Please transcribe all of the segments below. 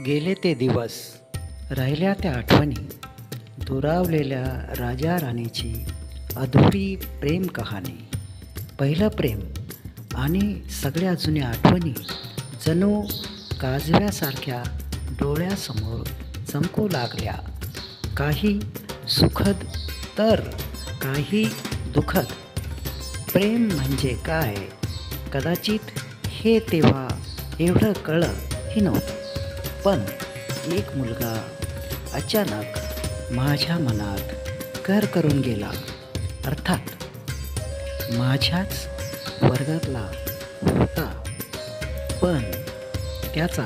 गेले ते दिवस, राहिल्या त्या आठवणी, दुरावलेल्या राजा राणीची अधुरी प्रेम कहाणी. पहिलं प्रेम आणि सगळ्या जुन्या आठवणी जणू काजव्यासारख्या डोळ्यासमोर चमकू लागल्या. काही सुखद तर काही दुःखद. प्रेम म्हणजे काय, कदाचित हे तेव्हा एवढं कळलंही नव्हतं. पण एक मुलगा अचानक माझ्या मनात घर करून गेला. अर्थात माझ्याच वर्गातला होता, पण त्याचा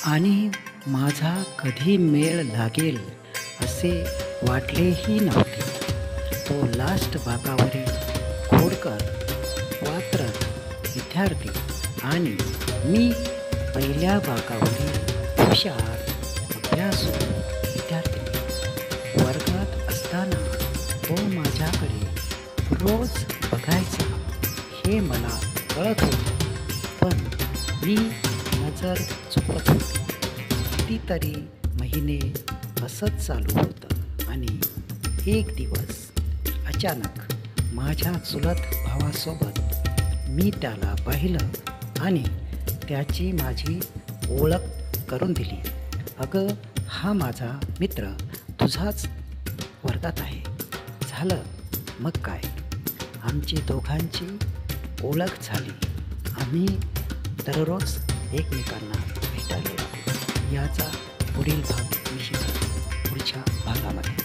आणि माझा कधी मेळ लागेल असे वाटलेही नव्हते. तो लास्ट बाकावरील खोडकर वात्रट विद्यार्थी आणि मी पहिल्या बाकावरील हुशार अभ्यासू विद्यार्थी. वर्गात असताना तो माझ्याकडे रोज बघायचा हे मला कळत होतं, पण मी नजर चुकवत होती. कितीतरी महिने असंच चालू होतं आणि एक दिवस अचानक माझ्या चुलत भावासोबत मी त्याला पाहिलं आणि त्याची माझी ओळख करून दिली. अगं, हा माझा मित्र तुझाच वर्गात आहे. झालं मग काय, आमची दोघांची ओळख झाली. आम्ही दररोज एकमेकांना भेटायला लागलो. याचा पुढील भाग मी शिकतो पुढच्या भागामध्ये.